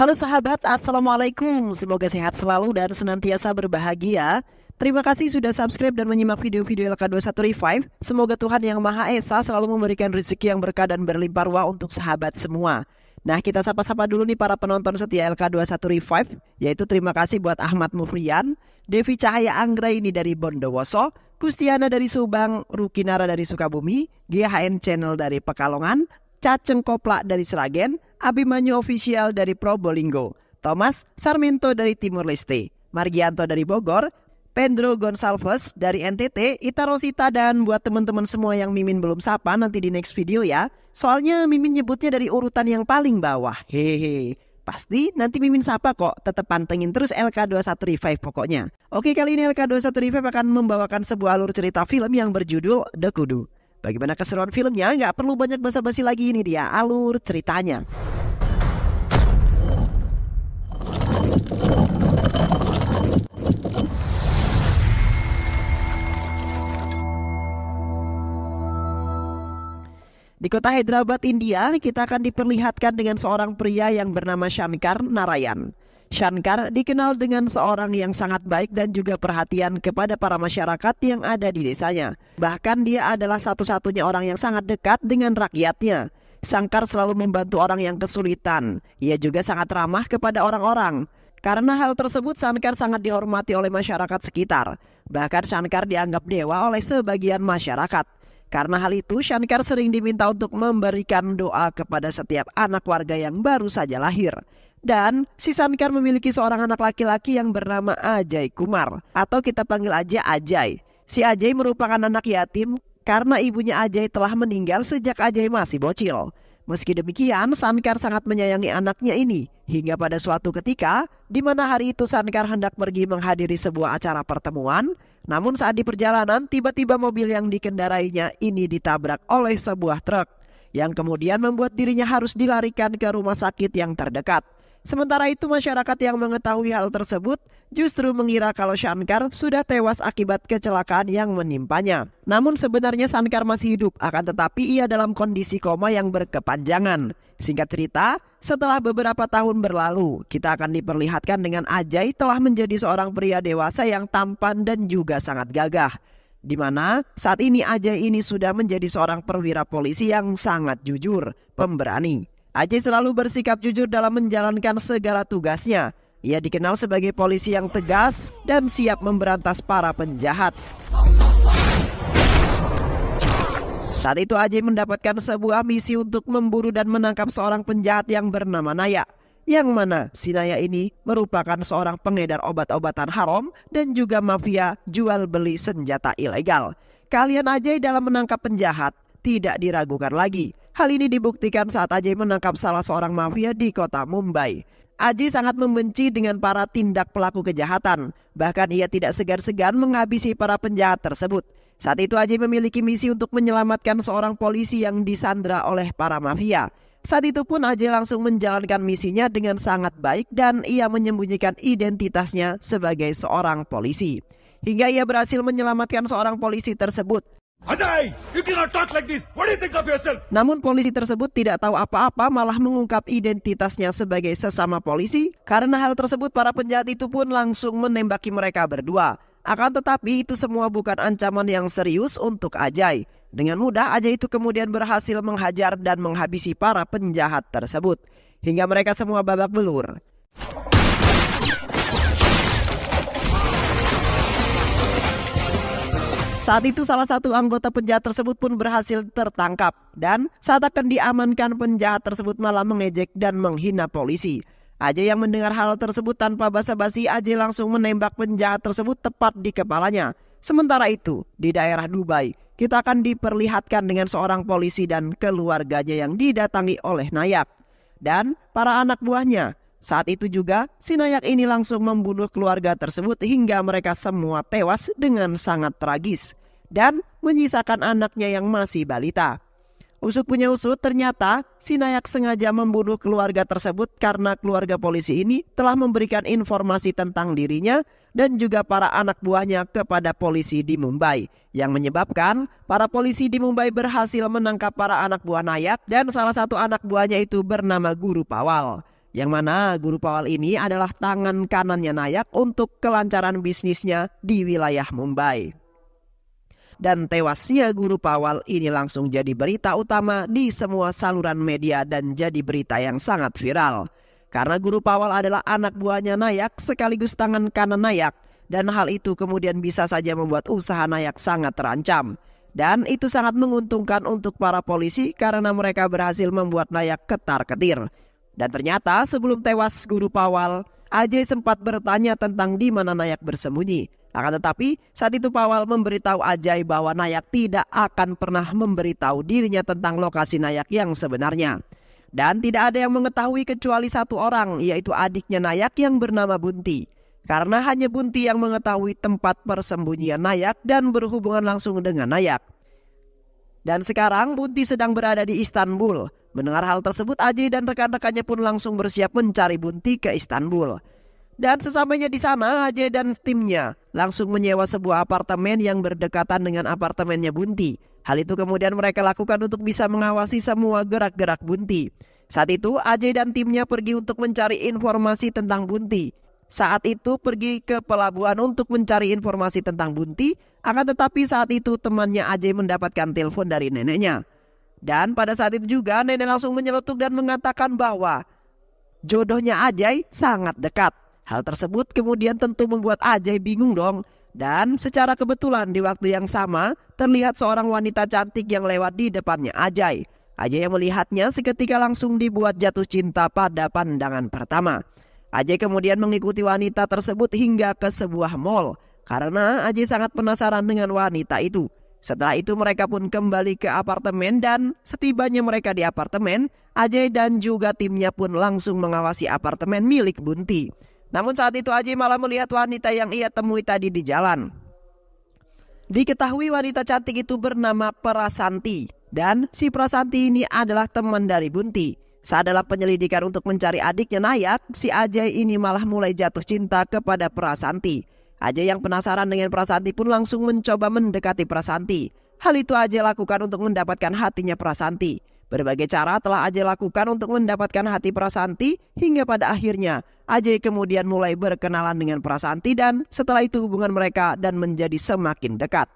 Halo sahabat, Assalamualaikum. Semoga sehat selalu dan senantiasa berbahagia. Terima kasih sudah subscribe dan menyimak video-video LK21 Revive. Semoga Tuhan Yang Maha Esa selalu memberikan rezeki yang berkah dan berlimpah ruah untuk sahabat semua. Nah, kita sapa-sapa dulu nih para penonton setia LK21 Revive, yaitu terima kasih buat Ahmad Mufrian, Devi Cahaya Anggraini dari Bondowoso, Kustiana dari Subang, Rukinara dari Sukabumi, GHN Channel dari Pekalongan, Caceng Koplak dari Sragen, Abimanyu Official dari Probolinggo, Thomas Sarmiento dari Timur Leste, Margianto dari Bogor, Pedro Gonçalves dari NTT, Ita Rosita, dan buat teman-teman semua yang Mimin belum sapa nanti di next video ya. Soalnya Mimin nyebutnya dari urutan yang paling bawah. Hehe. Pasti nanti Mimin sapa kok, tetap pantengin terus LK21 Revive pokoknya. Oke, kali ini LK21 Revive akan membawakan sebuah alur cerita film yang berjudul The Kudu. Bagaimana keseruan filmnya? Nggak perlu banyak basa-basi lagi, ini dia alur ceritanya. Di kota Hyderabad, India, kita akan diperlihatkan dengan seorang pria yang bernama Shankar Narayan. Shankar dikenal dengan seorang yang sangat baik dan juga perhatian kepada para masyarakat yang ada di desanya. Bahkan dia adalah satu-satunya orang yang sangat dekat dengan rakyatnya. Shankar selalu membantu orang yang kesulitan. Ia juga sangat ramah kepada orang-orang. Karena hal tersebut, Shankar sangat dihormati oleh masyarakat sekitar. Bahkan Shankar dianggap dewa oleh sebagian masyarakat. Karena hal itu, Shankar sering diminta untuk memberikan doa kepada setiap anak warga yang baru saja lahir. Dan si Shankar memiliki seorang anak laki-laki yang bernama Ajay Kumar, atau kita panggil aja Ajay. Si Ajay merupakan anak yatim karena ibunya Ajay telah meninggal sejak Ajay masih bocil. Meski demikian, Shankar sangat menyayangi anaknya ini. Hingga pada suatu ketika, di mana hari itu Shankar hendak pergi menghadiri sebuah acara pertemuan. Namun saat di perjalanan, tiba-tiba mobil yang dikendarainya ini ditabrak oleh sebuah truk, yang kemudian membuat dirinya harus dilarikan ke rumah sakit yang terdekat. Sementara itu masyarakat yang mengetahui hal tersebut justru mengira kalau Shankar sudah tewas akibat kecelakaan yang menimpanya. Namun sebenarnya Shankar masih hidup, akan tetapi ia dalam kondisi koma yang berkepanjangan. Singkat cerita, setelah beberapa tahun berlalu, kita akan diperlihatkan dengan Ajay telah menjadi seorang pria dewasa yang tampan dan juga sangat gagah. Di mana saat ini Ajay ini sudah menjadi seorang perwira polisi yang sangat jujur, pemberani. Ajay selalu bersikap jujur dalam menjalankan segala tugasnya. Ia dikenal sebagai polisi yang tegas dan siap memberantas para penjahat. Saat itu Ajay mendapatkan sebuah misi untuk memburu dan menangkap seorang penjahat yang bernama Naya. Yang mana si Naya ini merupakan seorang pengedar obat-obatan haram dan juga mafia jual beli senjata ilegal. Keahlian Ajay dalam menangkap penjahat tidak diragukan lagi. Hal ini dibuktikan saat Ajay menangkap salah seorang mafia di kota Mumbai. Ajay sangat membenci dengan para tindak pelaku kejahatan. Bahkan ia tidak segan-segan menghabisi para penjahat tersebut. Saat itu Ajay memiliki misi untuk menyelamatkan seorang polisi yang disandra oleh para mafia. Saat itu pun Ajay langsung menjalankan misinya dengan sangat baik dan ia menyembunyikan identitasnya sebagai seorang polisi. Hingga ia berhasil menyelamatkan seorang polisi tersebut. Ajay, you cannot talk like this. What do you think of yourself? Namun polisi tersebut tidak tahu apa-apa, malah mengungkap identitasnya sebagai sesama polisi. Karena hal tersebut para penjahat itu pun langsung menembaki mereka berdua. Akan tetapi itu semua bukan ancaman yang serius untuk Ajay. Dengan mudah Ajay itu kemudian berhasil menghajar dan menghabisi para penjahat tersebut. Hingga mereka semua babak belur. Saat itu salah satu anggota penjahat tersebut pun berhasil tertangkap. Dan saat akan diamankan, penjahat tersebut malah mengejek dan menghina polisi. Ajay yang mendengar hal tersebut tanpa basa-basi, Ajay langsung menembak penjahat tersebut tepat di kepalanya. Sementara itu, di daerah Dubai, kita akan diperlihatkan dengan seorang polisi dan keluarganya yang didatangi oleh Nayak dan para anak buahnya. Saat itu juga, si Nayak ini langsung membunuh keluarga tersebut hingga mereka semua tewas dengan sangat tragis dan menyisakan anaknya yang masih balita. Usut punya usut, ternyata si Nayak sengaja membunuh keluarga tersebut karena keluarga polisi ini telah memberikan informasi tentang dirinya dan juga para anak buahnya kepada polisi di Mumbai, yang menyebabkan para polisi di Mumbai berhasil menangkap para anak buah Nayak dan salah satu anak buahnya itu bernama Guru Pawal. yang mana guru Pawal ini adalah tangan kanannya Nayak untuk kelancaran bisnisnya di wilayah Mumbai. Dan tewasnya guru Pawal ini langsung jadi berita utama di semua saluran media dan jadi berita yang sangat viral. Karena guru Pawal adalah anak buahnya Nayak sekaligus tangan kanan Nayak, dan hal itu kemudian bisa saja membuat usaha Nayak sangat terancam. Dan itu sangat menguntungkan untuk para polisi karena mereka berhasil membuat Nayak ketar-ketir. Dan ternyata sebelum tewas guru Pawal, Ajay sempat bertanya tentang di mana Nayak bersembunyi. Akan tetapi saat itu Pawal memberitahu Ajay bahwa Nayak tidak akan pernah memberitahu dirinya tentang lokasi Nayak yang sebenarnya. Dan tidak ada yang mengetahui kecuali satu orang, yaitu adiknya Nayak yang bernama Bunti. Karena hanya Bunti yang mengetahui tempat persembunyian Nayak dan berhubungan langsung dengan Nayak. Dan sekarang Bunti sedang berada di Istanbul. Mendengar hal tersebut, Ajay dan rekan-rekannya pun langsung bersiap mencari Bunti ke Istanbul. Dan sesampainya di sana, Ajay dan timnya langsung menyewa sebuah apartemen yang berdekatan dengan apartemennya Bunti. Hal itu kemudian mereka lakukan untuk bisa mengawasi semua gerak-gerak Bunti. Saat itu Ajay dan timnya pergi untuk mencari informasi tentang Bunti. Saat itu pergi ke pelabuhan untuk mencari informasi tentang Bunti. Akan tetapi saat itu temannya Ajay mendapatkan telepon dari neneknya. Dan pada saat itu juga nenek langsung menyeletuk dan mengatakan bahwa jodohnya Ajay sangat dekat. Hal tersebut kemudian tentu membuat Ajay bingung dong. Dan secara kebetulan di waktu yang sama terlihat seorang wanita cantik yang lewat di depannya Ajay. Ajay yang melihatnya seketika langsung dibuat jatuh cinta pada pandangan pertama. Ajay kemudian mengikuti wanita tersebut hingga ke sebuah mall karena Ajay sangat penasaran dengan wanita itu. Setelah itu mereka pun kembali ke apartemen dan setibanya mereka di apartemen, Ajay dan juga timnya pun langsung mengawasi apartemen milik Bunti. Namun saat itu Ajay malah melihat wanita yang ia temui tadi di jalan. Diketahui wanita cantik itu bernama Prasanti. Dan si Prasanti ini adalah teman dari Bunti. Saat dalam penyelidikan untuk mencari adiknya Nayak, si Ajay ini malah mulai jatuh cinta kepada Prasanti. Ajay yang penasaran dengan Prasanti pun langsung mencoba mendekati Prasanti. Hal itu Ajay lakukan untuk mendapatkan hatinya Prasanti. Berbagai cara telah Ajay lakukan untuk mendapatkan hati Prasanti hingga pada akhirnya Ajay kemudian mulai berkenalan dengan Prasanti dan setelah itu hubungan mereka dan menjadi semakin dekat.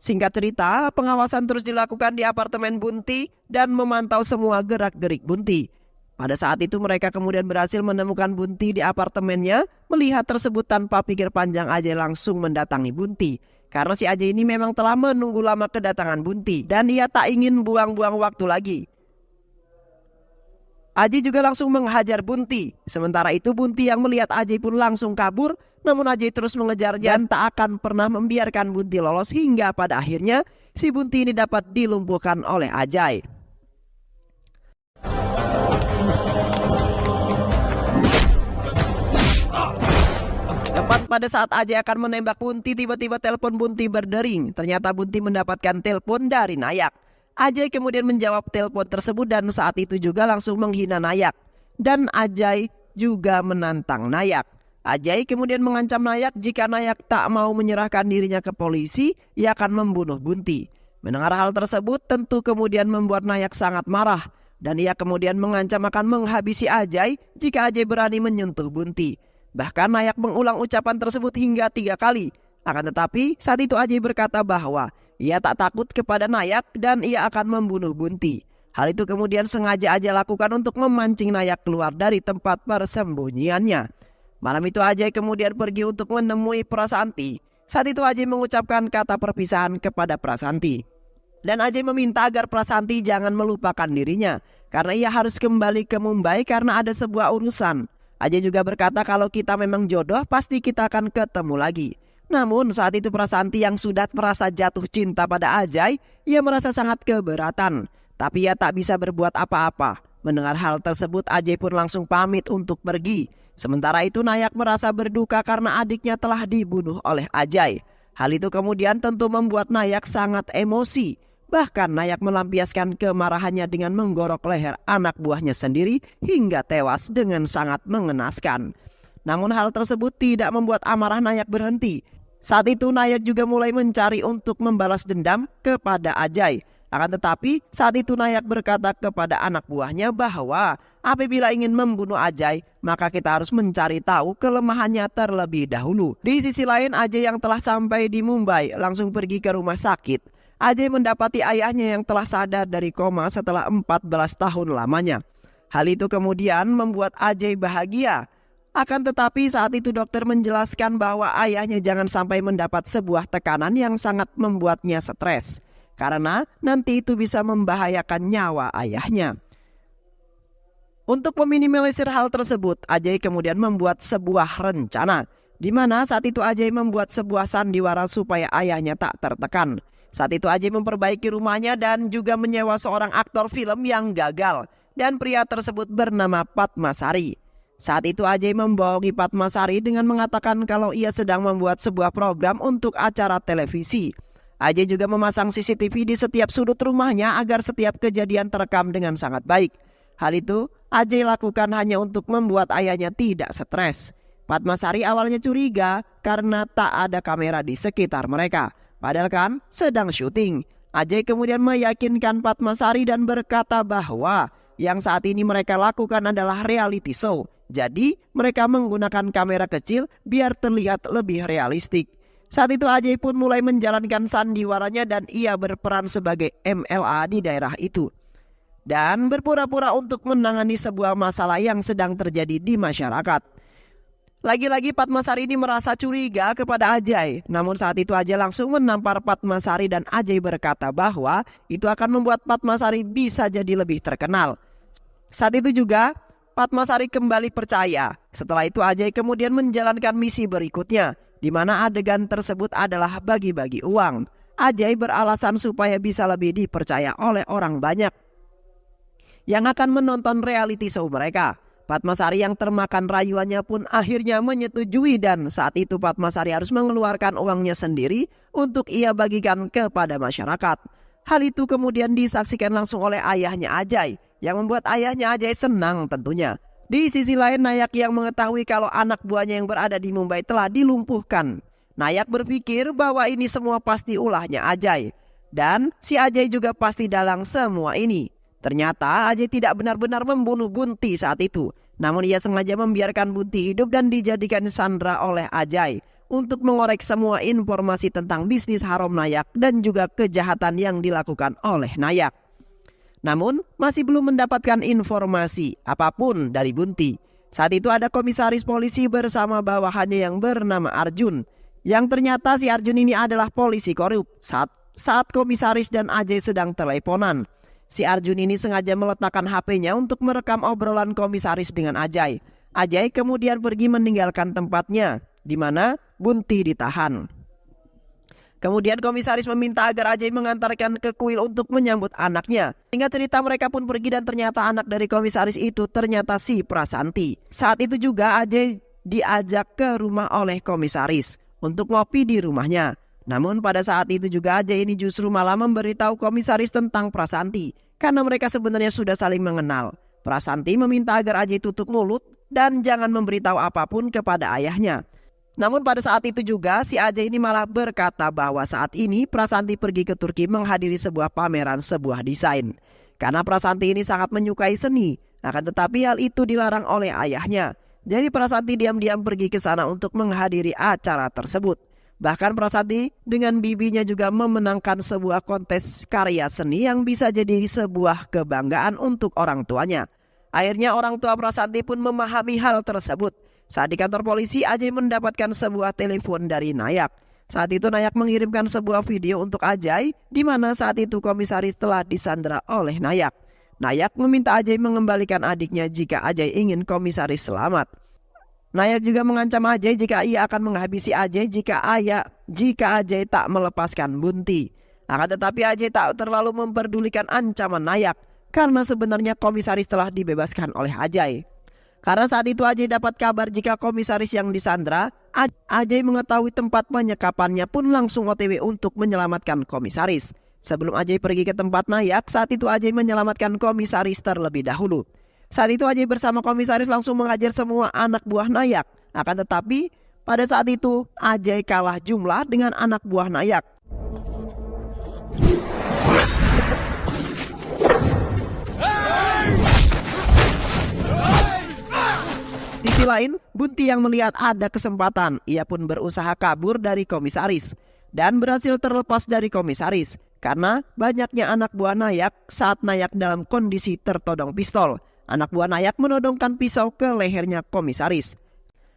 Singkat cerita, pengawasan terus dilakukan di apartemen Bunti dan memantau semua gerak-gerik Bunti. Pada saat itu mereka kemudian berhasil menemukan Bunti di apartemennya. Melihat tersebut tanpa pikir panjang Ajay langsung mendatangi Bunti. Karena si Ajay ini memang telah menunggu lama kedatangan Bunti dan ia tak ingin buang-buang waktu lagi. Ajay juga langsung menghajar Bunti. Sementara itu Bunti yang melihat Ajay pun langsung kabur. Namun Ajay terus mengejarnya dan tak akan pernah membiarkan Bunti lolos hingga pada akhirnya si Bunti ini dapat dilumpuhkan oleh Ajay. Tepat pada saat Ajay akan menembak Bunti, tiba-tiba telepon Bunti berdering. Ternyata Bunti mendapatkan telepon dari Nayak. Ajay kemudian menjawab telepon tersebut dan saat itu juga langsung menghina Nayak. Dan Ajay juga menantang Nayak. Ajay kemudian mengancam Nayak jika Nayak tak mau menyerahkan dirinya ke polisi, ia akan membunuh Bunti. Mendengar hal tersebut tentu kemudian membuat Nayak sangat marah. Dan ia kemudian mengancam akan menghabisi Ajay jika Ajay berani menyentuh Bunti. Bahkan Nayak mengulang ucapan tersebut hingga 3 kali. Akan tetapi saat itu Ajay berkata bahwa ia tak takut kepada Nayak dan ia akan membunuh Bunti. Hal itu kemudian sengaja Ajay lakukan untuk memancing Nayak keluar dari tempat persembunyiannya. Malam itu Ajay kemudian pergi untuk menemui Prasanti. Saat itu Ajay mengucapkan kata perpisahan kepada Prasanti. Dan Ajay meminta agar Prasanti jangan melupakan dirinya karena ia harus kembali ke Mumbai karena ada sebuah urusan. Ajay juga berkata kalau kita memang jodoh pasti kita akan ketemu lagi. Namun saat itu Prasanti yang sudah merasa jatuh cinta pada Ajay, ia merasa sangat keberatan. Tapi ia tak bisa berbuat apa-apa. Mendengar hal tersebut Ajay pun langsung pamit untuk pergi. Sementara itu Nayak merasa berduka karena adiknya telah dibunuh oleh Ajay. Hal itu kemudian tentu membuat Nayak sangat emosi. Bahkan Nayak melampiaskan kemarahannya dengan menggorok leher anak buahnya sendiri hingga tewas dengan sangat mengenaskan. Namun hal tersebut tidak membuat amarah Nayak berhenti. Saat itu Nayak juga mulai mencari untuk membalas dendam kepada Ajay. Akan tetapi saat itu Nayak berkata kepada anak buahnya bahwa apabila ingin membunuh Ajay, maka kita harus mencari tahu kelemahannya terlebih dahulu. Di sisi lain, Ajay yang telah sampai di Mumbai langsung pergi ke rumah sakit. Ajay mendapati ayahnya yang telah sadar dari koma setelah 14 tahun lamanya. Hal itu kemudian membuat Ajay bahagia. Akan tetapi saat itu dokter menjelaskan bahwa ayahnya jangan sampai mendapat sebuah tekanan yang sangat membuatnya stres, karena nanti itu bisa membahayakan nyawa ayahnya. Untuk meminimalisir hal tersebut, Ajay kemudian membuat sebuah rencana, di mana saat itu Ajay membuat sebuah sandiwara supaya ayahnya tak tertekan. Saat itu Ajay memperbaiki rumahnya dan juga menyewa seorang aktor film yang gagal, dan pria tersebut bernama Padmasari. Saat itu Ajay membohongi Padmasari dengan mengatakan kalau ia sedang membuat sebuah program untuk acara televisi. Ajay juga memasang CCTV di setiap sudut rumahnya agar setiap kejadian terekam dengan sangat baik. Hal itu Ajay lakukan hanya untuk membuat ayahnya tidak stres. Padmasari awalnya curiga karena tak ada kamera di sekitar mereka, padahal kan sedang syuting. Ajay kemudian meyakinkan Padmasari dan berkata bahwa yang saat ini mereka lakukan adalah reality show. Jadi mereka menggunakan kamera kecil biar terlihat lebih realistik. Saat itu Ajay pun mulai menjalankan sandiwaranya dan ia berperan sebagai MLA di daerah itu, dan berpura-pura untuk menangani sebuah masalah yang sedang terjadi di masyarakat. Lagi-lagi Padmasari ini merasa curiga kepada Ajay. Namun saat itu Ajay langsung menampar Padmasari dan Ajay berkata bahwa itu akan membuat Padmasari bisa jadi lebih terkenal. Saat itu juga Padmasari kembali percaya. Setelah itu Ajay kemudian menjalankan misi berikutnya, di mana adegan tersebut adalah bagi-bagi uang. Ajay beralasan supaya bisa lebih dipercaya oleh orang banyak yang akan menonton reality show mereka. Padmasari yang termakan rayuannya pun akhirnya menyetujui, dan saat itu Padmasari harus mengeluarkan uangnya sendiri untuk ia bagikan kepada masyarakat. Hal itu kemudian disaksikan langsung oleh ayahnya Ajay, yang membuat ayahnya Ajay senang tentunya. Di sisi lain, Nayak yang mengetahui kalau anak buahnya yang berada di Mumbai telah dilumpuhkan. Nayak berpikir bahwa ini semua pasti ulahnya Ajay, dan si Ajay juga pasti dalang semua ini. Ternyata Ajay tidak benar-benar membunuh Bunti saat itu, namun ia sengaja membiarkan Bunti hidup dan dijadikan sandera oleh Ajay untuk mengorek semua informasi tentang bisnis haram Nayak dan juga kejahatan yang dilakukan oleh Nayak. Namun masih belum mendapatkan informasi apapun dari Bunti. Saat itu ada komisaris polisi bersama bawahannya yang bernama Arjun, yang ternyata si Arjun ini adalah polisi korup. Saat komisaris dan Ajay sedang teleponan, si Arjun ini sengaja meletakkan HP-nya untuk merekam obrolan komisaris dengan Ajay. Ajay kemudian pergi meninggalkan tempatnya, di mana Bunti ditahan. Kemudian komisaris meminta agar Ajay mengantarkan ke kuil untuk menyambut anaknya. Hingga cerita mereka pun pergi, dan ternyata anak dari komisaris itu ternyata si Prasanti. Saat itu juga Ajay diajak ke rumah oleh komisaris untuk ngopi di rumahnya. Namun pada saat itu juga Ajay ini justru malah memberitahu komisaris tentang Prasanti, karena mereka sebenarnya sudah saling mengenal. Prasanti meminta agar Ajay tutup mulut dan jangan memberitahu apapun kepada ayahnya. Namun pada saat itu juga si Ajay ini malah berkata bahwa saat ini Prasanti pergi ke Turki menghadiri sebuah pameran sebuah desain. Karena Prasanti ini sangat menyukai seni, akan tetapi hal itu dilarang oleh ayahnya. Jadi Prasanti diam-diam pergi ke sana untuk menghadiri acara tersebut. Bahkan Prasanti dengan bibinya juga memenangkan sebuah kontes karya seni yang bisa jadi sebuah kebanggaan untuk orang tuanya. Akhirnya orang tua Prasanti pun memahami hal tersebut. Saat di kantor polisi, Ajay mendapatkan sebuah telepon dari Nayak. Saat itu Nayak mengirimkan sebuah video untuk Ajay, di mana saat itu komisaris telah disandera oleh Nayak. Nayak meminta Ajay mengembalikan adiknya jika Ajay ingin komisaris selamat. Nayak juga mengancam Ajay jika ia akan menghabisi Ajay jika Ajay tak melepaskan Bunti. Akan tetapi Ajay tak terlalu memperdulikan ancaman Nayak, karena sebenarnya komisaris telah dibebaskan oleh Ajay. Karena saat itu Ajay dapat kabar jika komisaris yang disandra, Ajay mengetahui tempat penyekapannya pun langsung OTW untuk menyelamatkan komisaris. Sebelum Ajay pergi ke tempat Nayak, saat itu Ajay menyelamatkan komisaris terlebih dahulu. Saat itu Ajay bersama komisaris langsung menghajar semua anak buah Nayak. Akan tetapi pada saat itu Ajay kalah jumlah dengan anak buah Nayak. sisi lain, Bunti yang melihat ada kesempatan, ia pun berusaha kabur dari komisaris dan berhasil terlepas dari komisaris karena banyaknya anak buah Nayak. Saat Nayak dalam kondisi tertodong pistol, anak buah Nayak menodongkan pisau ke lehernya komisaris.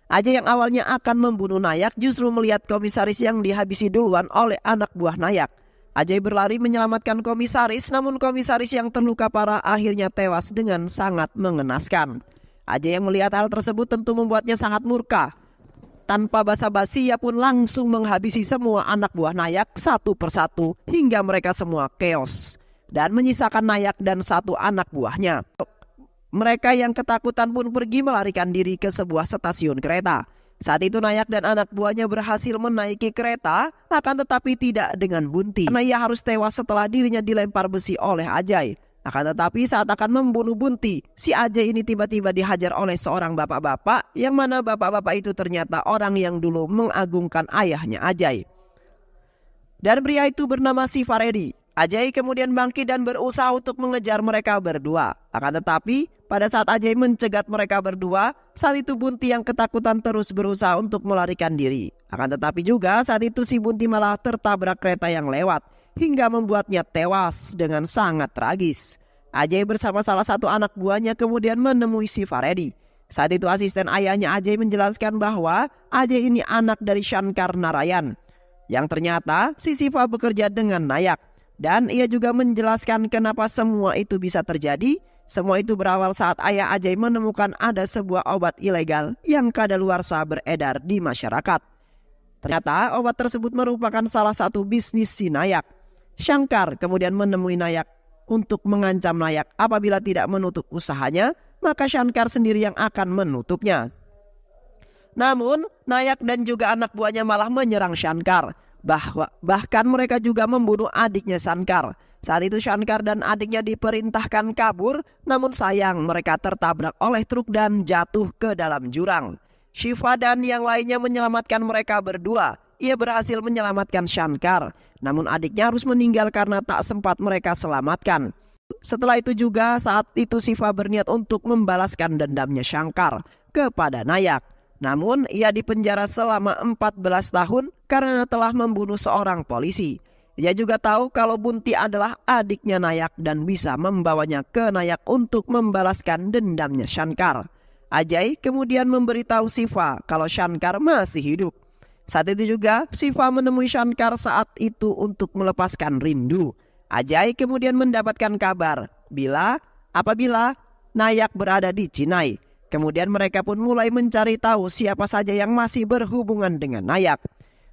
Ajay yang awalnya akan membunuh Nayak justru melihat komisaris yang dihabisi duluan oleh anak buah Nayak. Ajay berlari menyelamatkan komisaris, namun komisaris yang terluka parah akhirnya tewas dengan sangat mengenaskan. Ajay yang melihat hal tersebut tentu membuatnya sangat murka. Tanpa basa-basi ia pun langsung menghabisi semua anak buah Nayak satu persatu hingga mereka semua keos dan menyisakan Nayak dan satu anak buahnya. Mereka yang ketakutan pun pergi melarikan diri ke sebuah stasiun kereta. Saat itu Nayak dan anak buahnya berhasil menaiki kereta, akan tetapi tidak dengan Bunti karena ia harus tewas setelah dirinya dilempar besi oleh Ajay. Akan tetapi saat akan membunuh Bunti, si Ajay ini tiba-tiba dihajar oleh seorang bapak-bapak, yang mana bapak-bapak itu ternyata orang yang dulu mengagungkan ayahnya Ajay. Dan pria itu bernama Sifaredi. Ajay kemudian bangkit dan berusaha untuk mengejar mereka berdua. Akan tetapi pada saat Ajay mencegat mereka berdua, saat itu Bunti yang ketakutan terus berusaha untuk melarikan diri. Akan tetapi juga saat itu si Bunti malah tertabrak kereta yang lewat hingga membuatnya tewas dengan sangat tragis. Ajay bersama salah satu anak buahnya kemudian menemui Sifaredi. Saat itu asisten ayahnya Ajay menjelaskan bahwa Ajay ini anak dari Shankar Narayan, yang ternyata si Siva bekerja dengan Nayak. Dan ia juga menjelaskan kenapa semua itu bisa terjadi. Semua itu berawal saat ayah Ajay menemukan ada sebuah obat ilegal yang kadaluarsa beredar di masyarakat. Ternyata obat tersebut merupakan salah satu bisnis si Nayak. Shankar kemudian menemui Nayak untuk mengancam Nayak apabila tidak menutup usahanya, maka Shankar sendiri yang akan menutupnya. Namun Nayak dan juga anak buahnya malah menyerang Shankar. Bahkan mereka juga membunuh adiknya Shankar. Saat itu Shankar dan adiknya diperintahkan kabur, namun sayang mereka tertabrak oleh truk dan jatuh ke dalam jurang. Shiva dan yang lainnya menyelamatkan mereka berdua. Ia berhasil menyelamatkan Shankar, namun adiknya harus meninggal karena tak sempat mereka selamatkan. Setelah itu juga saat itu Shiva berniat untuk membalaskan dendamnya Shankar kepada Nayak. Namun ia dipenjara selama 14 tahun karena telah membunuh seorang polisi. Ia juga tahu kalau Bunti adalah adiknya Nayak dan bisa membawanya ke Nayak untuk membalaskan dendamnya Shankar. Ajay kemudian memberitahu Shiva kalau Shankar masih hidup. Saat itu juga Shiva menemui Shankar saat itu untuk melepaskan rindu. Ajay kemudian mendapatkan kabar apabila Nayak berada di Chennai. Kemudian mereka pun mulai mencari tahu siapa saja yang masih berhubungan dengan Nayak.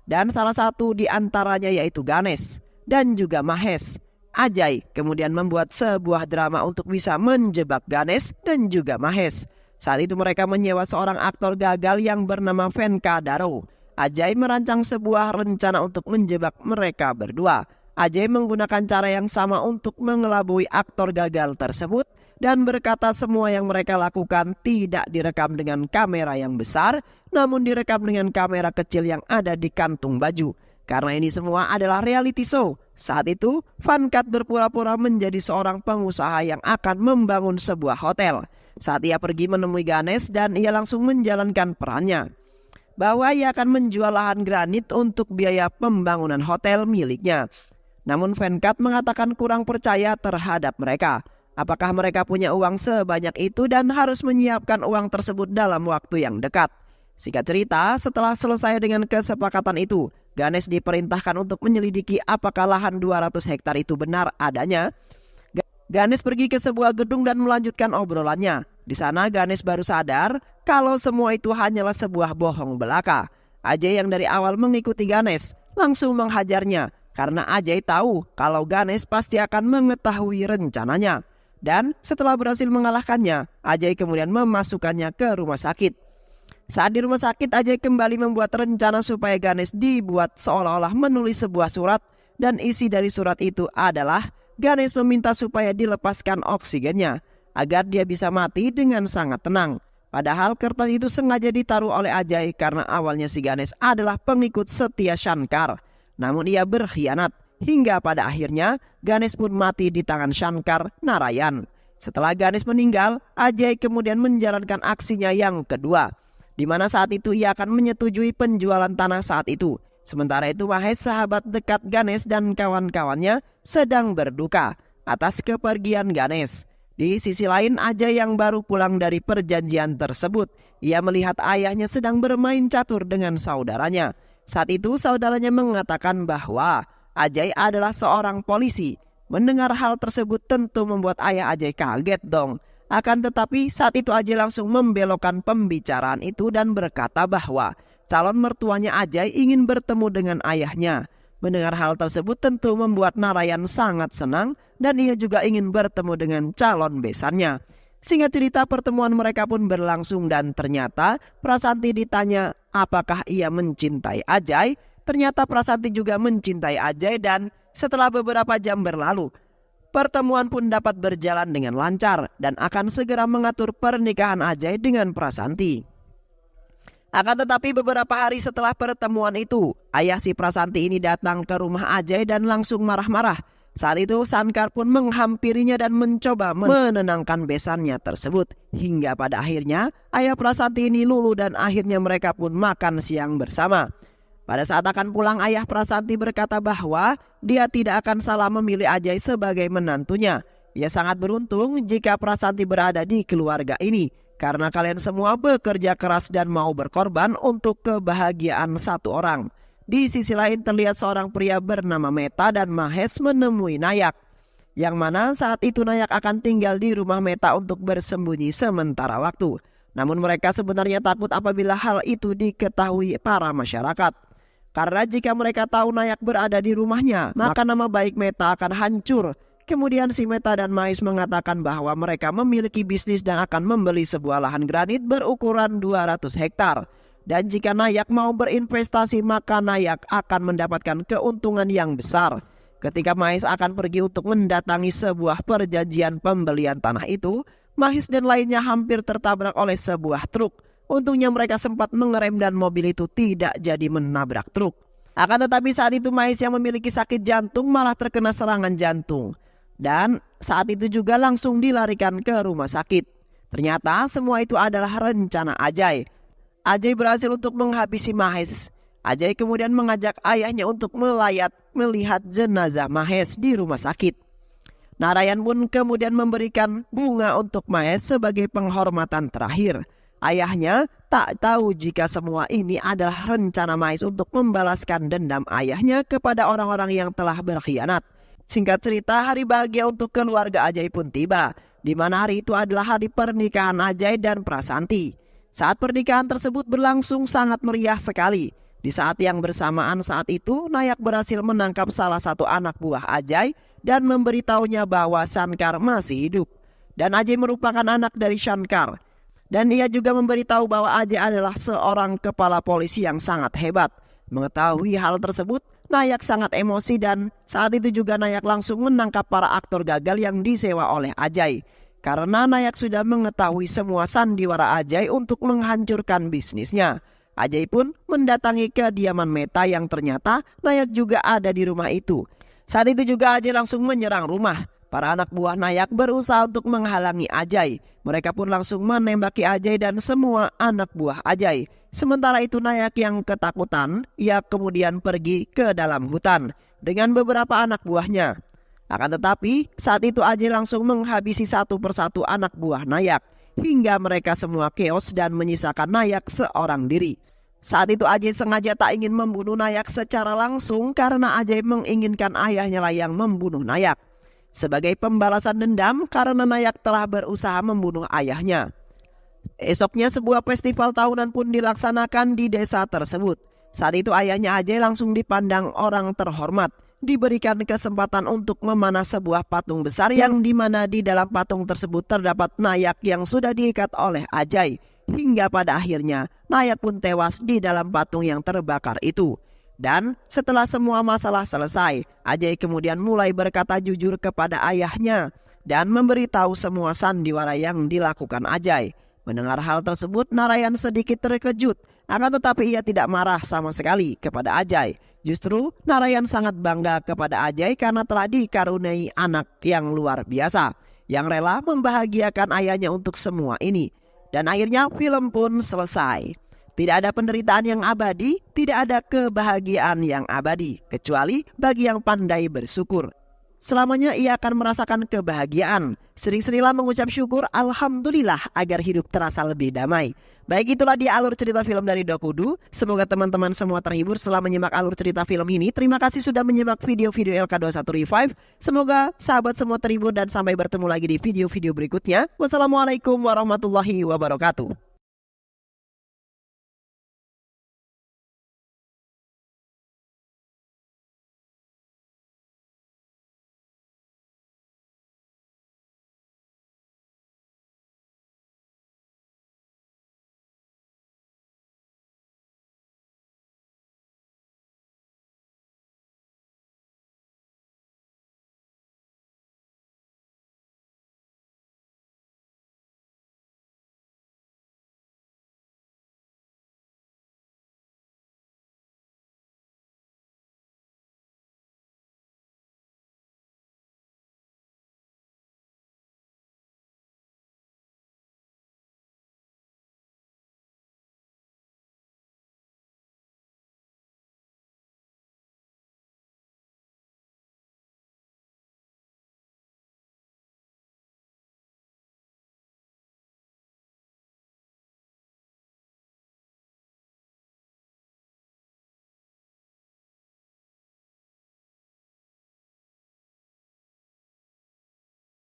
Dan salah satu di antaranya yaitu Ganesh dan juga Mahesh. Ajay kemudian membuat sebuah drama untuk bisa menjebak Ganesh dan juga Mahesh. Saat itu mereka menyewa seorang aktor gagal yang bernama Venka Daro. Ajay merancang sebuah rencana untuk menjebak mereka berdua. Ajay menggunakan cara yang sama untuk mengelabui aktor gagal tersebut dan berkata semua yang mereka lakukan tidak direkam dengan kamera yang besar, namun direkam dengan kamera kecil yang ada di kantung baju. Karena ini semua adalah reality show. Saat itu, Venkat berpura-pura menjadi seorang pengusaha yang akan membangun sebuah hotel. Saat ia pergi menemui Ganesh dan ia langsung menjalankan perannya, bahwa ia akan menjual lahan granit untuk biaya pembangunan hotel miliknya. Namun Venkat mengatakan kurang percaya terhadap mereka. Apakah mereka punya uang sebanyak itu dan harus menyiapkan uang tersebut dalam waktu yang dekat. Singkat cerita, setelah selesai dengan kesepakatan itu, Ganesh diperintahkan untuk menyelidiki apakah lahan 200 hektar itu benar adanya. Ganesh pergi ke sebuah gedung dan melanjutkan obrolannya. Di sana Ganesh baru sadar kalau semua itu hanyalah sebuah bohong belaka. Ajay yang dari awal mengikuti Ganesh langsung menghajarnya karena Ajay tahu kalau Ganesh pasti akan mengetahui rencananya. Dan setelah berhasil mengalahkannya, Ajay kemudian memasukkannya ke rumah sakit. Saat di rumah sakit, Ajay kembali membuat rencana supaya Ganesh dibuat seolah-olah menulis sebuah surat, dan isi dari surat itu adalah Ganesh meminta supaya dilepaskan oksigennya agar dia bisa mati dengan sangat tenang. Padahal kertas itu sengaja ditaruh oleh Ajay karena awalnya si Ganesh adalah pengikut setia Shankar. Namun ia berkhianat hingga pada akhirnya Ganesh pun mati di tangan Shankar Narayan. Setelah Ganesh meninggal, Ajay kemudian menjalankan aksinya yang kedua, di mana saat itu ia akan menyetujui penjualan tanah saat itu. Sementara itu Mahesh, sahabat dekat Ganesh dan kawan-kawannya, sedang berduka atas kepergian Ganesh. Di sisi lain, Ajay yang baru pulang dari perjanjian tersebut, ia melihat ayahnya sedang bermain catur dengan saudaranya. Saat itu saudaranya mengatakan bahwa Ajay adalah seorang polisi. Mendengar hal tersebut tentu membuat ayah Ajay kaget dong. Akan tetapi saat itu Ajay langsung membelokkan pembicaraan itu dan berkata bahwa calon mertuanya Ajay ingin bertemu dengan ayahnya. Mendengar hal tersebut tentu membuat Narayan sangat senang dan ia juga ingin bertemu dengan calon besannya. Singkat cerita, pertemuan mereka pun berlangsung dan ternyata Prasanti ditanya apakah ia mencintai Ajay. Ternyata Prasanti juga mencintai Ajay dan setelah beberapa jam berlalu, pertemuan pun dapat berjalan dengan lancar dan akan segera mengatur pernikahan Ajay dengan Prasanti. Akan tetapi beberapa hari setelah pertemuan itu, ayah si Prasanti ini datang ke rumah Ajay dan langsung marah-marah. Saat itu Shankar pun menghampirinya dan mencoba menenangkan besannya tersebut. Hingga pada akhirnya ayah Prasanti ini luluh dan akhirnya mereka pun makan siang bersama. Pada saat akan pulang, ayah Prasanti berkata bahwa dia tidak akan salah memilih Ajay sebagai menantunya. Ia sangat beruntung jika Prasanti berada di keluarga ini, karena kalian semua bekerja keras dan mau berkorban untuk kebahagiaan satu orang. Di sisi lain terlihat seorang pria bernama Meta dan Mahesh menemui Nayak, yang mana saat itu Nayak akan tinggal di rumah Meta untuk bersembunyi sementara waktu. Namun mereka sebenarnya takut apabila hal itu diketahui para masyarakat. Karena jika mereka tahu Nayak berada di rumahnya, maka nama baik Meta akan hancur. Kemudian si Meta dan Mahesh mengatakan bahwa mereka memiliki bisnis dan akan membeli sebuah lahan granit berukuran 200 hektar. Dan jika Nayak mau berinvestasi, maka Nayak akan mendapatkan keuntungan yang besar. Ketika Mahesh akan pergi untuk mendatangi sebuah perjanjian pembelian tanah itu, Mahesh dan lainnya hampir tertabrak oleh sebuah truk. Untungnya mereka sempat mengerem dan mobil itu tidak jadi menabrak truk. Akan tetapi saat itu Mahesh yang memiliki sakit jantung malah terkena serangan jantung. Dan saat itu juga langsung dilarikan ke rumah sakit. Ternyata semua itu adalah rencana Ajay. Ajay berhasil untuk menghabisi Mahesh. Ajay kemudian mengajak ayahnya untuk melihat jenazah Mahesh di rumah sakit. Narayan pun kemudian memberikan bunga untuk Mahesh sebagai penghormatan terakhir. Ayahnya tak tahu jika semua ini adalah rencana Mahesh untuk membalaskan dendam ayahnya kepada orang-orang yang telah berkhianat. Singkat cerita, hari bahagia untuk keluarga Ajay pun tiba, di mana hari itu adalah hari pernikahan Ajay dan Prasanti. Saat pernikahan tersebut berlangsung sangat meriah sekali. Di saat yang bersamaan saat itu, Nayak berhasil menangkap salah satu anak buah Ajay dan memberitahunya bahwa Shankar masih hidup. Dan Ajay merupakan anak dari Shankar. Dan ia juga memberitahu bahwa Ajay adalah seorang kepala polisi yang sangat hebat. Mengetahui hal tersebut, Nayak sangat emosi dan saat itu juga Nayak langsung menangkap para aktor gagal yang disewa oleh Ajay. Karena Nayak sudah mengetahui semua sandiwara Ajay untuk menghancurkan bisnisnya. Ajay pun mendatangi kediaman Meta yang ternyata Nayak juga ada di rumah itu. Saat itu juga Ajay langsung menyerang rumah. Para anak buah Nayak berusaha untuk menghalangi Ajay. Mereka pun langsung menembaki Ajay dan semua anak buah Ajay. Sementara itu Nayak yang ketakutan, ia kemudian pergi ke dalam hutan dengan beberapa anak buahnya. Akan tetapi saat itu Ajay langsung menghabisi satu persatu anak buah Nayak hingga mereka semua keos dan menyisakan Nayak seorang diri. Saat itu Ajay sengaja tak ingin membunuh Nayak secara langsung karena Ajay menginginkan ayahnya lah yang membunuh Nayak. Sebagai pembalasan dendam karena Nayak telah berusaha membunuh ayahnya. Esoknya sebuah festival tahunan pun dilaksanakan di desa tersebut. Saat itu ayahnya Ajay langsung dipandang orang terhormat. Diberikan kesempatan untuk memanah sebuah patung besar yang dimana di dalam patung tersebut terdapat Nayak yang sudah diikat oleh Ajay. Hingga pada akhirnya Nayak pun tewas di dalam patung yang terbakar itu. Dan setelah semua masalah selesai, Ajay kemudian mulai berkata jujur kepada ayahnya dan memberitahu semua sandiwara yang dilakukan Ajay. Mendengar hal tersebut, Narayan sedikit terkejut, akan tetapi ia tidak marah sama sekali kepada Ajay. Justru Narayan sangat bangga kepada Ajay karena telah dikaruniai anak yang luar biasa. yang rela membahagiakan ayahnya untuk semua ini. Dan akhirnya film pun selesai. Tidak ada penderitaan yang abadi, tidak ada kebahagiaan yang abadi, kecuali bagi yang pandai bersyukur. Selamanya ia akan merasakan kebahagiaan. Sering-seringlah mengucap syukur Alhamdulillah agar hidup terasa lebih damai. Baik, itulah dia alur cerita film dari Dokudu. Semoga teman-teman semua terhibur setelah menyimak alur cerita film ini. Terima kasih sudah menyimak video-video LK21 Revive. Semoga sahabat semua terhibur dan sampai bertemu lagi di video-video berikutnya. Wassalamualaikum warahmatullahi wabarakatuh.